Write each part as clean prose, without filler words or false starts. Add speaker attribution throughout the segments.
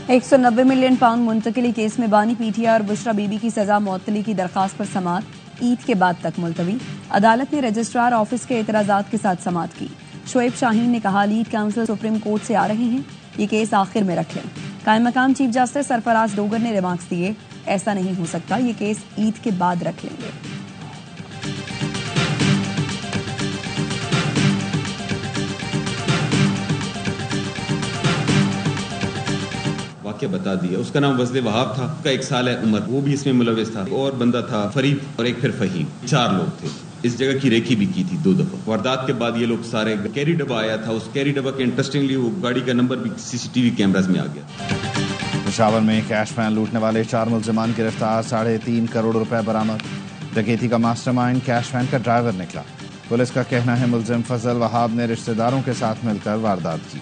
Speaker 1: 190 million pound मुंतकिली case में बानी PTI और बुशरा बीबी की सजा मुअत्तली की दरखास्त पर समाअत ईद के बाद तक मुलतवी। अदालत ने रजिस्ट्रार ऑफिस के एतराजात के साथ समाअत की। शोएब शाहीन ने कहा, लीड काउंसिल सुप्रीम कोर्ट से आ रहे हैं, ये केस आखिर में रख लें। कायम मकाम चीफ जस्टिस सरफराज डोगर ने रिमार्क्स दिए, ऐसा नहीं हो सकता, ये केस ईद के बाद रख लेंगे।
Speaker 2: वाक़या बता दिया। उसका नाम वज़ले वहाब था, उसका 1 साल है उम्र, वो भी इसमें मुलविस था। और बंदा था फरीद और एक फिर फहीम, 4 लोग थे। इस जगह की रेकी भी की थी 2 दफा। वारदात के बाद ये लोग सारे, कैरी डब्बा आया था, उस कैरी डब्बा के इंटरेस्टिंगली वो गाड़ी का नंबर भी सीसीटीवी कैमरास में आ गया।
Speaker 3: पेशावर में कैश वैन लूटने वाले 4 मुल्जिमान गिरफ्तार, 3.5 करोड़ रुपए बरामद। डकैती का मास्टरमाइंड कैश वैन का ड्राइवर निकला। पुलिस का कहना है मुल्जिम फजल वहाब ने रिश्तेदारों के साथ मिलकर वारदात की।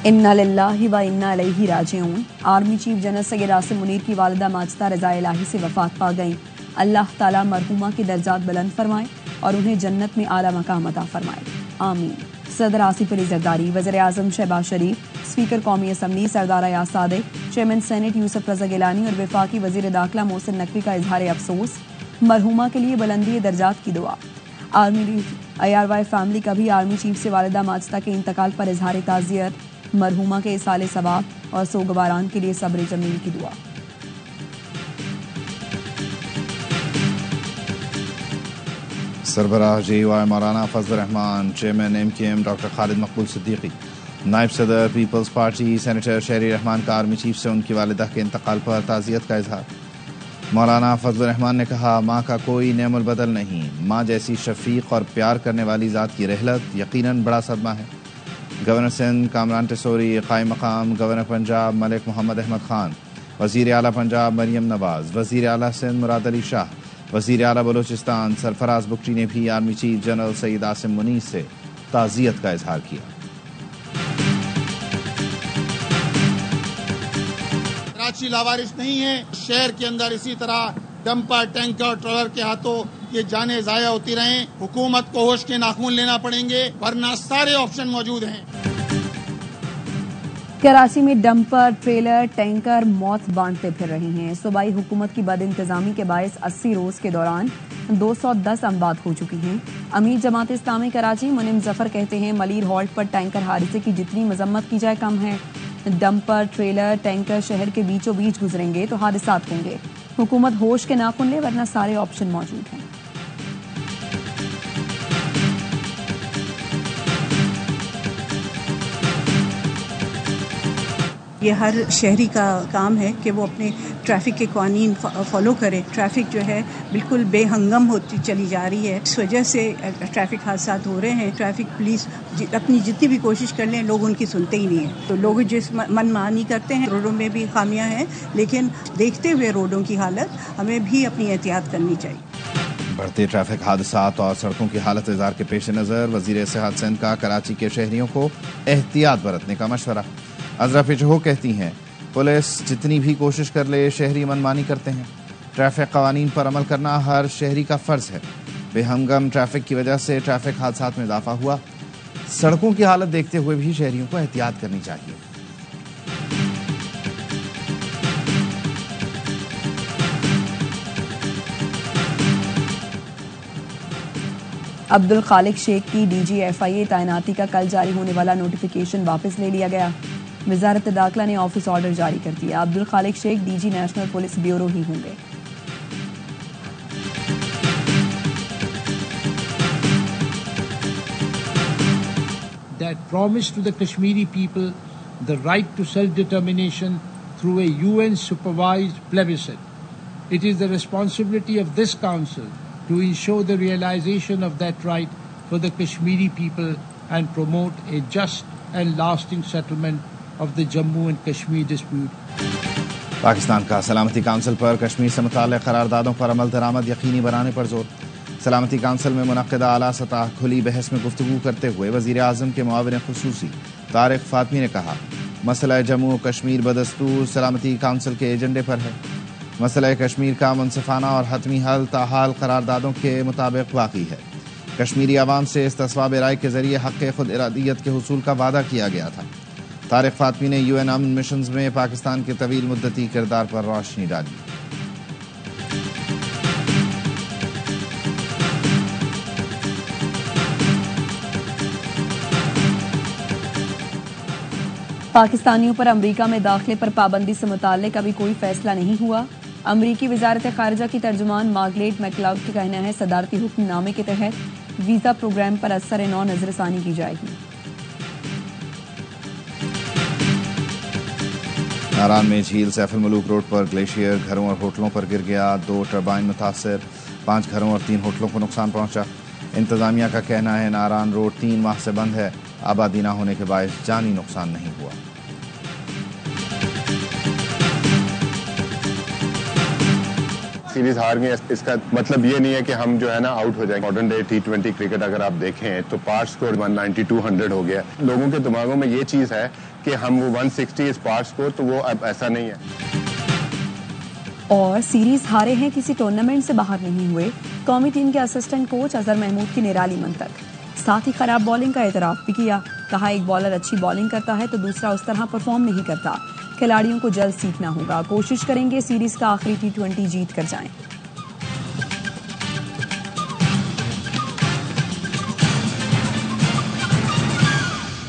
Speaker 1: इन्ना लिल्लाहि व इन्ना इलैहि राजिऊन। Army chief general Syed Asim Munir की वालिदा माजिदा रज़ा इलाही से वफात पा गईं। अल्लाह ताला मरहुमा के दर्जात बुलंद फरमाए और उन्हें जन्नत में आला मकाम अता फरमाए, आमीन। सदर आसिफ अली जरदारी, वज़ीर आज़म शहबाज शरीफ, स्पीकर कौमी असम्बली सरदार अयाज सादिक, चेयरमैन सेनेट यूसुफ रज़ा गिलानी और वफाकी वज़ीर दाखिला मोहसिन नकवी का इजहार अफसोस। मरहुमा के लिए बुलंदी दर्जात की दुआ। आर्मी IRY फैमिली का भी आर्मी चीफ से वालिदा माजिदा के इंतकाल पर इजहार ताज़ियत। मरहुमा के इसाले सवाब और सोगवारान के लिए सब्र जमील की दुआ।
Speaker 3: सरबराह JUI मौलाना Fazal Rehman, chairman MKM doctor Khalid Maqbool Siddiqui, नायब सदर पीपल्स पार्टी सेनेटर शहरी रहमान का आर्मी चीफ से उनकी वालिदा के इंतकाल पर ताज़ियत का इजहार। मौलाना फजल रहमान ने कहा, माँ का कोई नेमुल बदल नहीं, माँ जैसी शफीक और प्यार करने वाली ज़ात की रहलत यकीनन बड़ा सदमा है। गवर्नर सिंध कामरान टिसोरी, कायम मकाम गवर्नर पंजाब मलिक मोहम्मद अहमद खान, वज़ीर आला पंजाब मरियम नवाज, वज़ीर आला सिंध मुराद अली शाह, वज़ीर आला बलोचिस्तान सरफराज बुगटी ने भी army chief general Syed Asim Munir से ताज़ियत का इजहार किया।
Speaker 4: कराची लावारिस नहीं है। शहर के अंदर इसी तरह डंपर, टैंकर, ट्रॉलर के हाथों ये जानें ज़ाया होती रहें। हुकूमत को होश के नाखून लेना पड़ेंगे, वरना सारे ऑप्शन मौजूद हैं।
Speaker 1: कराची में डंपर, ट्रेलर, टैंकर मौत बांटते फिर रहे हैं। सूबाई हुकूमत की बदइंतजामी के बायस 80 रोज के दौरान 210 अमवात हो चुकी हैं। अमीर जमात इस्लामी कराची मुनिम जफर कहते हैं, मलीर हॉल्ट पर टैंकर हादसे की जितनी मजम्मत की जाए कम है। डंपर, ट्रेलर, टैंकर शहर के बीचों बीच गुजरेंगे तो हादसात होंगे। हुकूमत होश के नाखून ले, वरना सारे ऑप्शन मौजूद हैं।
Speaker 5: ये हर शहरी का काम है कि वो अपने ट्रैफिक के कानून फॉलो करे। ट्रैफिक जो है बिल्कुल बेहंगम होती चली जा रही है, इस वजह से ट्रैफिक हादसा हो रहे हैं। ट्रैफिक पुलिस अपनी जितनी भी कोशिश कर लें, लोग उनकी सुनते ही नहीं हैं। तो लोग जिस मनमानी करते हैं, रोडों में भी खामियां हैं, लेकिन देखते हुए रोडों की हालत हमें भी अपनी एहतियात करनी चाहिए।
Speaker 3: बढ़ते ट्रैफिक हादसात और सड़कों की हालत इज़ार के पेश नज़र वज़ीर सेहत सिंध का कराची के शहरियों को एहतियात बरतने का मशवरा। अजरा पिचहो कहती हैं, पुलिस जितनी भी कोशिश कर ले, शहरी मनमानी करते हैं। ट्रैफिक कवानीन पर अमल करना हर शहरी का फ़र्ज है। बेहंगम ट्रैफिक की वजह से ट्रैफिक हादसात में इजाफा हुआ। सड़कों की हालत देखते हुए भी शहरियों को एहतियात करनी चाहिए।
Speaker 1: अब्दुल खालिक शेख की DG/FIA तैनाती का कल जारी होने वाला नोटिफिकेशन वापस ले लिया गया। वजारत दाखिला ने ऑफिस ऑर्डर जारी कर दिया। Abdul Khaliq Sheikh DG national police bureau ही होंगे।
Speaker 6: That promise to the Kashmiri people the right to self-determination through a UN-supervised plebiscite. It is the responsibility of this council to ensure the realization of that right for the Kashmiri people and promote a just and lasting settlement of the Jammu and Kashmir dispute.
Speaker 3: Pakistan का सलामती council पर कश्मीर से मुताल्लिक़ करारदादों पर अमल दरामद यकीनी बनाने पर जोर। सलामती काउंसिल में मुनक़्क़िदा आला सतह खुली बहस में गुफ्तगू करते हुए वज़ीर आज़म के मुआविन ख़ुसूसी तारिक फ़ातमी ने कहा, मसला जम्मू कश्मीर बदस्तूर सलामती काउंसिल के एजेंडे पर है। مسئلہ کشمیر کا منصفانہ اور حتمی حل تاحال قراردادوں کے مطابق باقی ہے. کشمیری عوام سے استصواب رائے کے ذریعے حق خود ارادیت کے حصول کا وعدہ کیا گیا تھا. طارق فاطمی نے UN امن مشنز میں پاکستان کے طویل مدتی کردار پر روشنی ڈالی.
Speaker 1: پاکستانیوں پر امریکہ میں داخلے پر پابندی سے متعلق ابھی کوئی فیصلہ نہیں ہوا. امریکی وزارت خارجہ کی ترجمان مارگریٹ میکلاؤڈ کا کہنا ہے صدارتی حکم نامے کے تحت ویزا پروگرام پر اثر نو نظر ثانی کی جائے گی.
Speaker 3: ناران میں جھیل سیف الملوک روڈ پر گلیشیئر گھروں اور ہوٹلوں پر گر گیا. 2 ٹربائن متاثر، 5 گھروں اور 3 ہوٹلوں کو نقصان پہنچا. انتظامیہ کا کہنا ہے ناران روڈ 3 ماہ سے بند ہے. آبادی نہ ہونے کے باعث جانی نقصان نہیں ہوا.
Speaker 7: سیریز ہار گئی، اس کا مطلب یہ نہیں ہے کہ ہم جو ہے نا آؤٹ ہو جائیں. ماڈرن ڈے T20 کرکٹ اگر آپ دیکھیں تو پار سکور 190-200 ہو گیا. لوگوں کے دماغوں میں یہ چیز ہے کہ ہم وہ 160 اس پار سکور، تو وہ اب ایسا نہیں ہے.
Speaker 1: اور سیریز ہارے ہیں، کسی ٹورنامنٹ سے باہر نہیں ہوئے. قومی ٹیم کے اسسٹنٹ کوچ اظہر محمود کی نرالی منطق. ساتھ ہی خراب بالنگ کا اعتراف بھی کیا. کہا ایک بالر اچھی بالنگ کرتا ہے تو دوسرا اس طرح پرفارم نہیں کرتا. کھلاڑیوں کو جلد سیکھنا ہوگا. کوشش کریں گے سیریز کا آخری T20 جیت کر جائیں.